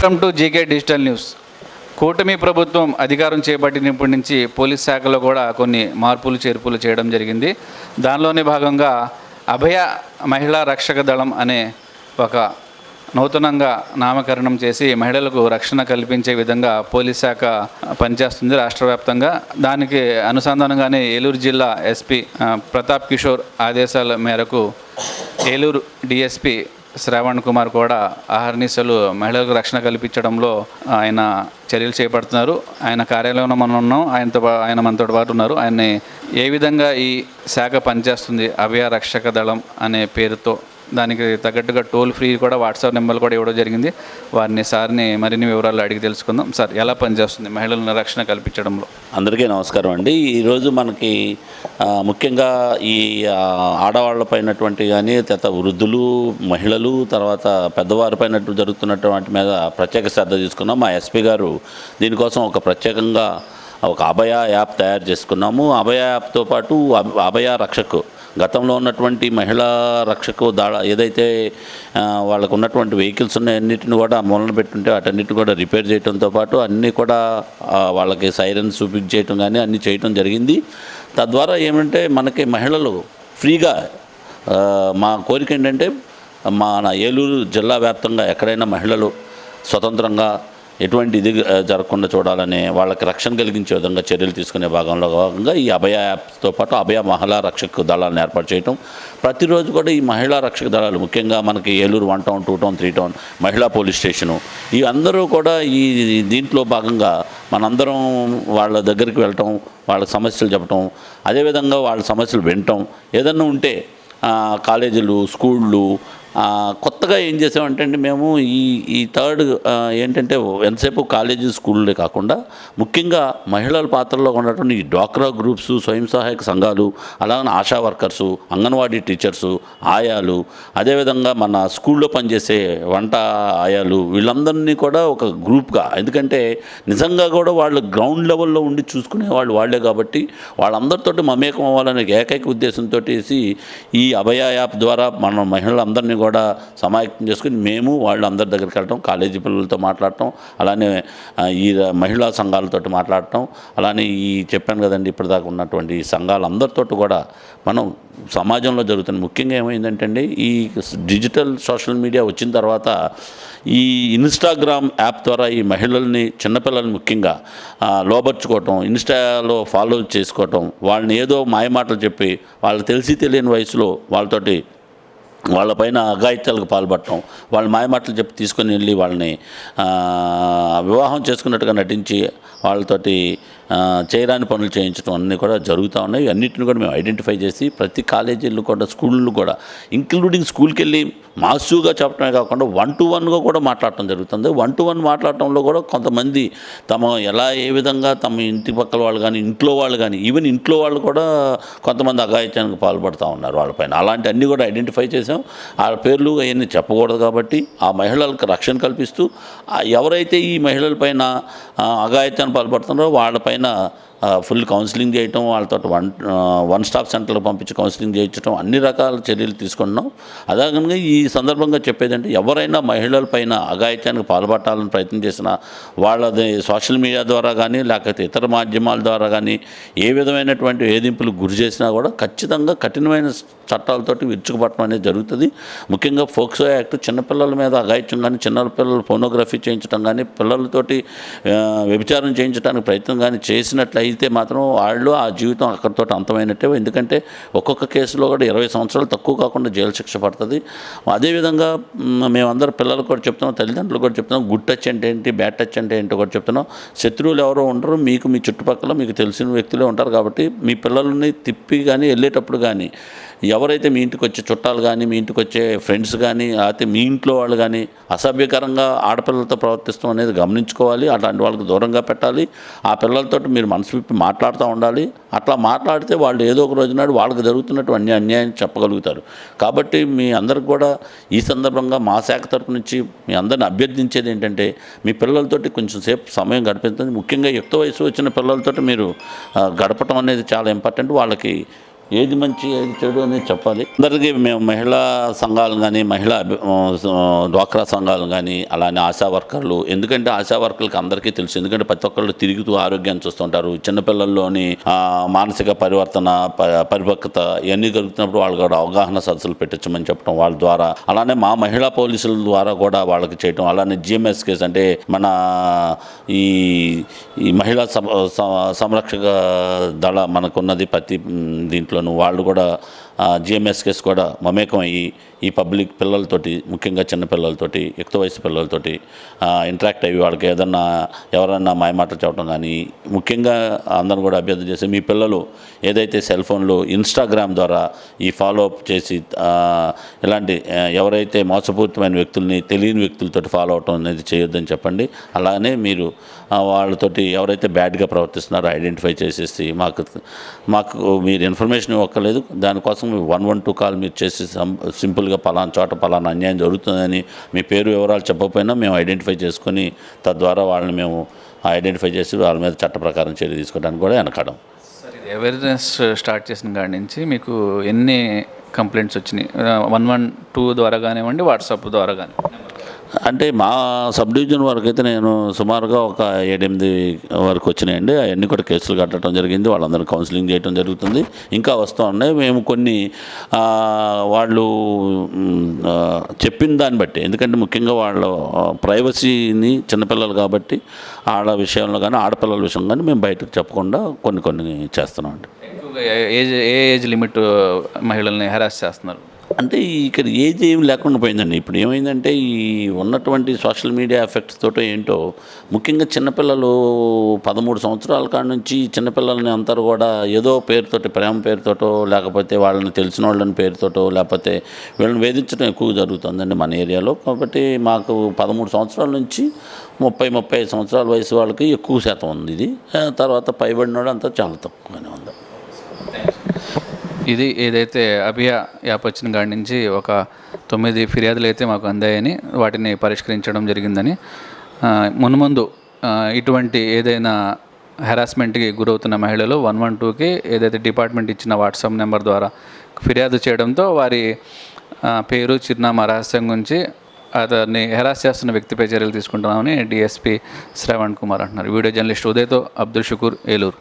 Welcome to GK digital news. కూటమి ప్రభుత్వం అధికారం చేపట్టినప్పటి నుంచి పోలీస్ శాఖలో కూడా కొన్ని మార్పులు చేర్పులు చేయడం జరిగింది. దానిలోనే భాగంగా అభయ మహిళా రక్షక దళం అనే ఒక నూతనంగా నామకరణం చేసి మహిళలకు రక్షణ కల్పించే విధంగా పోలీస్ శాఖ పనిచేస్తుంది రాష్ట్ర వ్యాప్తంగా. దానికి అనుసంధానంగానే ఏలూరు జిల్లా ఎస్పీ ప్రతాప్ కిషోర్ ఆదేశాల మేరకు ఏలూరు డిఎస్పీ శ్రావణ్ కుమార్ కూడా అహర్నిశలు మహిళలకు రక్షణ కల్పించడంలో ఆయన చర్యలు చేపడుతున్నారు. ఆయన కార్యాలయంలో మనం ఉన్నాం, ఆయన మనతో పాటు ఉన్నారు. ఆయన్ని ఏ విధంగా ఈ శాఖ పనిచేస్తుంది అభయ రక్షక దళం అనే పేరుతో, దానికి తగ్గట్టుగా టోల్ ఫ్రీ కూడా వాట్సాప్ నెంబర్లు కూడా ఇవ్వడం జరిగింది. సార్ని మరిన్ని వివరాలు అడిగి తెలుసుకుందాం. సార్, ఎలా పనిచేస్తుంది మహిళలను రక్షణ కల్పించడంలో? అందరికీ నమస్కారం అండి. ఈరోజు మనకి ముఖ్యంగా ఈ ఆడవాళ్ళపైనటువంటి కానీ వృద్ధులు, మహిళలు, తర్వాత పెద్దవారిపైన జరుగుతున్నటువంటి మీద ప్రత్యేక శ్రద్ధ తీసుకున్నాం. మా ఎస్పీ గారు దీనికోసం ఒక ప్రత్యేకంగా ఒక అభయ యాప్ తయారు చేసుకున్నాము. అభయ యాప్తో పాటు అభయ రక్షకు, గతంలో ఉన్నటువంటి మహిళా రక్షకు ఏదైతే వాళ్ళకు ఉన్నటువంటి వెహికల్స్ ఉన్నాయన్నిటిని కూడా మూలన పెట్టుంటే వాటన్నిటిని కూడా రిపేర్ చేయడంతో పాటు అన్నీ కూడా వాళ్ళకి సైరన్స్ చూపించేయటం కానీ అన్నీ చేయటం జరిగింది. తద్వారా ఏమంటే మనకి మహిళలు ఫ్రీగా, మా కోరిక ఏంటంటే మన ఏలూరు జిల్లా వ్యాప్తంగా ఎక్కడైనా మహిళలు స్వతంత్రంగా ఎటువంటి ఇది జరగకుండా చూడాలని వాళ్ళకి రక్షణ కలిగించే విధంగా చర్యలు తీసుకునే భాగంగా ఈ అభయ యాప్తో పాటు అభయ మహిళా రక్షక దళాలను ఏర్పాటు చేయటం. ప్రతిరోజు కూడా ఈ మహిళా రక్షక దళాలు, ముఖ్యంగా మనకి ఏలూరు 1 టౌన్, 2 టౌన్, 3 టౌన్ మహిళా పోలీస్ స్టేషను, ఈ అందరూ కూడా ఈ దీంట్లో భాగంగా మనందరం వాళ్ళ దగ్గరికి వెళ్ళటం, వాళ్ళ సమస్యలు చెప్పటం, అదేవిధంగా వాళ్ళ సమస్యలు వినటం, ఏదన్నా ఉంటే కాలేజీలు, స్కూళ్ళు కొత్తగా ఏం చేసామంటే అండి, మేము ఈ థర్డ్ ఏంటంటే ఎంతసేపు కాలేజీ స్కూళ్ళే కాకుండా ముఖ్యంగా మహిళల పాత్రలో ఉన్నటువంటి ఈ డ్వాక్రా గ్రూప్స్, స్వయం సహాయక సంఘాలు, అలాగే ఆశా వర్కర్సు, అంగన్వాడీ టీచర్సు, ఆయాలు, అదేవిధంగా మన స్కూల్లో పనిచేసే వంట ఆయాలు, వీళ్ళందరినీ కూడా ఒక గ్రూప్గా, ఎందుకంటే నిజంగా కూడా వాళ్ళు గ్రౌండ్ లెవెల్లో ఉండి చూసుకునే వాళ్ళు వాళ్ళే కాబట్టి వాళ్ళందరితోటి మమేకం అవ్వాలనే ఏకైక ఉద్దేశంతో ఈ అభయ యాప్ ద్వారా మన మహిళలందరినీ కూడా సమాయత్తం చేసుకుని మేము వాళ్ళందరి దగ్గరికి వెళ్ళటం, కాలేజీ పిల్లలతో మాట్లాడటం, అలానే ఈ మహిళా సంఘాలతో మాట్లాడటం, అలానే చెప్పాను కదండి ఇప్పటిదాకా ఉన్నటువంటి ఈ సంఘాలందరితో కూడా మనం సమాజంలో జరుగుతుంది. ముఖ్యంగా ఏమైందంటే అండి, ఈ డిజిటల్ సోషల్ మీడియా వచ్చిన తర్వాత ఈ ఇన్స్టాగ్రామ్ యాప్ ద్వారా ఈ మహిళల్ని, చిన్నపిల్లల్ని ముఖ్యంగా లోబర్చుకోవటం, ఇన్స్టాలో ఫాలో చేసుకోవటం, వాళ్ళని ఏదో మాయమాటలు చెప్పి వాళ్ళు తెలిసి తెలియని వయసులో వాళ్ళతోటి వాళ్ళపైన అఘాయిత్యాలకు పాల్పడటం, వాళ్ళ మాయమాటలు చెప్పి తీసుకొని వెళ్ళి వాళ్ళని వివాహం చేసుకున్నట్టుగా నటించి వాళ్ళతోటి చేయరాని పనులు చేయించడం అన్నీ కూడా జరుగుతూ ఉన్నాయి. అన్నింటిని కూడా మేము ఐడెంటిఫై చేసి ప్రతి కాలేజీలు కూడా, స్కూళ్ళు కూడా, ఇంక్లూడింగ్ స్కూల్కి వెళ్ళి మాస్యూగా చెప్పడమే కాకుండా 1-to-1గా కూడా మాట్లాడటం జరుగుతుంది. 1-to-1 మాట్లాడటంలో కూడా కొంతమంది ఏ విధంగా తమ ఇంటి పక్కల వాళ్ళు కానీ, ఇంట్లో వాళ్ళు కానీ, ఈవెన్ ఇంట్లో వాళ్ళు కూడా కొంతమంది అఘాయిత్యానికి పాల్పడుతూ ఉన్నారు వాళ్ళపైన. అలాంటి అన్నీ కూడా ఐడెంటిఫై చేసాం. ఆ పేర్లు అవన్నీ చెప్పకూడదు కాబట్టి ఆ మహిళలకు రక్షణ కల్పిస్తూ ఎవరైతే ఈ మహిళలపైన అఘాయిత్యాన్ని పాల్పడుతున్నారో వాళ్ళపైన ఫుల్ కౌన్సిలింగ్ చేయటం, వాళ్ళతో వన్ స్టాప్ సెంటర్లకు పంపించి కౌన్సిలింగ్ చేయించడం, అన్ని రకాల చర్యలు తీసుకుంటున్నాం. అదేవిధంగా ఈ సందర్భంగా చెప్పేదంటే, ఎవరైనా మహిళలపైన అఘాయిత్యానికి పాల్పడాలని ప్రయత్నం చేసినా వాళ్ళది సోషల్ మీడియా ద్వారా కానీ, లేకపోతే ఇతర మాధ్యమాల ద్వారా కానీ ఏ విధమైనటువంటి వేధింపులకు గురి చేసినా కూడా ఖచ్చితంగా కఠినమైన చట్టాలతోటి విరుచుకుపడటం అనేది జరుగుతుంది. ముఖ్యంగా ఫోక్సో యాక్ట్ చిన్నపిల్లల మీద అఘాయిత్యం కానీ, చిన్నపిల్లలు ఫోనోగ్రఫీ చేయించడం కానీ, పిల్లలతోటి వ్యభిచారం చేయించడానికి ప్రయత్నం కానీ చేసినట్లయితే మాత్రం వాళ్ళు ఆ జీవితం అక్కడితో అంతమైనట్టే. ఎందుకంటే ఒక్కొక్క కేసులో కూడా 20 సంవత్సరాలు తక్కువ కాకుండా జైలు శిక్ష పడుతుంది. అదేవిధంగా మేమందరం పిల్లలకు కూడా చెప్తున్నాం, తల్లిదండ్రులు కూడా చెప్తున్నాం, గుడ్ టచ్ అంటే ఏంటి, బ్యాడ్ టచ్ అంటే ఏంటో కూడా చెప్తున్నాం. శత్రువులు ఎవరో ఉండరు, మీ చుట్టుపక్కల మీకు తెలిసిన వ్యక్తులే ఉంటారు కాబట్టి మీ పిల్లల్ని తిప్పి కానీ వెళ్ళేటప్పుడు కానీ ఎవరైతే మీ ఇంటికి వచ్చే చుట్టాలు కానీ, మీ ఇంటికి వచ్చే ఫ్రెండ్స్ కానీ, అయితే మీ ఇంట్లో వాళ్ళు కానీ అసభ్యకరంగా ఆడపిల్లలతో ప్రవర్తిస్తాం అనేది గమనించుకోవాలి. అలాంటి వాళ్ళకి దూరంగా పెట్టాలి. ఆ పిల్లలతో మీరు మనసు విప్పి మాట్లాడుతూ ఉండాలి. అట్లా మాట్లాడితే వాళ్ళు ఏదో ఒక రోజు నాడు వాళ్ళకి జరుగుతున్నటువంటి అన్యాయం చెప్పగలుగుతారు. కాబట్టి మీ అందరికి కూడా ఈ సందర్భంగా మా శాఖ తరపు నుంచి మీ అందరిని అభ్యర్థించేది ఏంటంటే, మీ పిల్లలతోటి కొంచెం సేపు సమయం గడిపించండి. ముఖ్యంగా యుక్త వయసు వచ్చిన పిల్లలతో మీరు గడపటం అనేది చాలా ఇంపార్టెంట్. వాళ్ళకి ఏది మంచి ఏది చెడు అనేది చెప్పాలి. అందరికీ మేము మహిళా సంఘాలు కానీ డ్వాక్రా సంఘాలు కానీ అలానే ఆశా వర్కర్లు, ఎందుకంటే ఆశా వర్కర్లకి అందరికీ తెలుసు, ఎందుకంటే ప్రతి ఒక్కళ్ళు తిరుగుతూ ఆరోగ్యాన్ని చూస్తుంటారు. చిన్నపిల్లల్లోని మానసిక పరిపక్వత ఇవన్నీ జరుగుతున్నప్పుడు వాళ్ళు కూడా అవగాహన సదస్సులు పెట్టించమని చెప్పడం వాళ్ళ ద్వారా, అలానే మా మహిళా పోలీసుల ద్వారా కూడా వాళ్ళకి చేయటం, అలానే జిఎంఎస్ కేసు అంటే మన ఈ మహిళా సంరక్షక దళ మనకున్నది ప్రతి దీంట్లోనూ వాళ్ళు కూడా జిఎంఎస్ కేసు కూడా మమేకం అయ్యి ఈ పబ్లిక్ పిల్లలతోటి, ముఖ్యంగా చిన్నపిల్లలతోటి, యుక్త వయసు పిల్లలతోటి ఇంటరాక్ట్ అయ్యి వాళ్ళకి ఎవరన్నా మాయమాటలు చెప్పడం కానీ, ముఖ్యంగా అందరూ కూడా అభ్యర్థన చేసి మీ పిల్లలు ఏదైతే సెల్ ఫోన్లో ఇన్స్టాగ్రామ్ ద్వారా ఈ ఫాలో అప్ చేసి ఇలాంటి ఎవరైతే మోసపూరితమైన వ్యక్తుల్ని తెలియని వ్యక్తులతో ఫాలో అవటం అనేది చేయొద్దని చెప్పండి. అలానే మీరు వాళ్ళతోటి ఎవరైతే బ్యాడ్గా ప్రవర్తిస్తున్నారో ఐడెంటిఫై చేసేసి మాకు మీరు ఇన్ఫర్మేషన్ ఇవ్వక్కర్లేదు, దానికోసం 112 కాల్ మీరు చేసి సింపుల్గా పలానా చోట పలానా అన్యాయం జరుగుతుందని మీ పేరు వివరాలు చెప్పకపోయినా మేము ఐడెంటిఫై చేసుకొని తద్వారా వాళ్ళని మేము ఐడెంటిఫై చేసి వాళ్ళ మీద చట్ట ప్రకారం చర్య తీసుకోవడానికి కూడా వెనకడం. అవేర్నెస్ స్టార్ట్ చేసిన కాడి నుంచి మీకు ఎన్ని కంప్లైంట్స్ వచ్చినాయి? 112 ద్వారా కానివ్వండి, వాట్సాప్ ద్వారా కానీ? అంటే మా సబ్ డివిజన్ వరకు అయితే నేను సుమారుగా ఒక 7-8 వరకు వచ్చినాయండి. అవన్నీ కూడా కేసులు కట్టడం జరిగింది, వాళ్ళందరూ కౌన్సిలింగ్ చేయడం జరుగుతుంది, ఇంకా వస్తూ ఉన్నాయి. మేము కొన్ని వాళ్ళు చెప్పిన దాన్ని బట్టి, ఎందుకంటే ముఖ్యంగా వాళ్ళ ప్రైవసీని చిన్నపిల్లలు కాబట్టి వాళ్ళ విషయంలో కానీ ఆడపిల్లల విషయం కానీ మేము బయటకు చెప్పకుండా కొన్ని చేస్తున్నాం అండి. ఎక్కువగా ఏ ఏజ్ లిమిట్ మహిళల్ని హెరాస్ చేస్తున్నారు? అంటే ఇక్కడ ఏజ్ ఏం లేకుండా పోయిందండి. ఇప్పుడు ఏమైందంటే ఈ ఉన్నటువంటి సోషల్ మీడియా ఎఫెక్ట్స్ తోటో ఏంటో, ముఖ్యంగా చిన్నపిల్లలు 13 సంవత్సరాల కాడ నుంచి చిన్నపిల్లల్ని అందరూ కూడా ఏదో పేరుతోటి, ప్రేమ పేరుతోటో లేకపోతే వాళ్ళని తెలిసిన వాళ్ళని పేరుతోటో లేకపోతే వీళ్ళని వేధించడం ఎక్కువ జరుగుతుందండి మన ఏరియాలో. కాబట్టి మాకు 13 సంవత్సరాల నుంచి 30-35 సంవత్సరాల వయసు వాళ్ళకి ఎక్కువ శాతం ఉంది ఇది. తర్వాత పైబడిన వాళ్ళు అంతా చాలా తక్కువగానే ఉంది. ఇది ఏదైతే అభియా యాప్ వచ్చిన కాడి నుంచి ఒక 9 ఫిర్యాదులు అయితే మాకు అందాయని, వాటిని పరిష్కరించడం జరిగిందని, మున్ముందు ఇటువంటి ఏదైనా హెరాస్మెంట్కి గురవుతున్న మహిళలు 112కి ఏదైతే డిపార్ట్మెంట్ ఇచ్చిన వాట్సాప్ నెంబర్ ద్వారా ఫిర్యాదు చేయడంతో వారి పేరు, చిరునామా రహస్యం గురించి అతన్ని హెరాస్ చేస్తున్న వ్యక్తిపై చర్యలు తీసుకుంటున్నామని డిఎస్పీ శ్రవణ్ కుమార్ అంటున్నారు. వీడియో జర్నలిస్ట్ ఉదయ్తో అబ్దుల్ షుకూర్, ఏలూరు.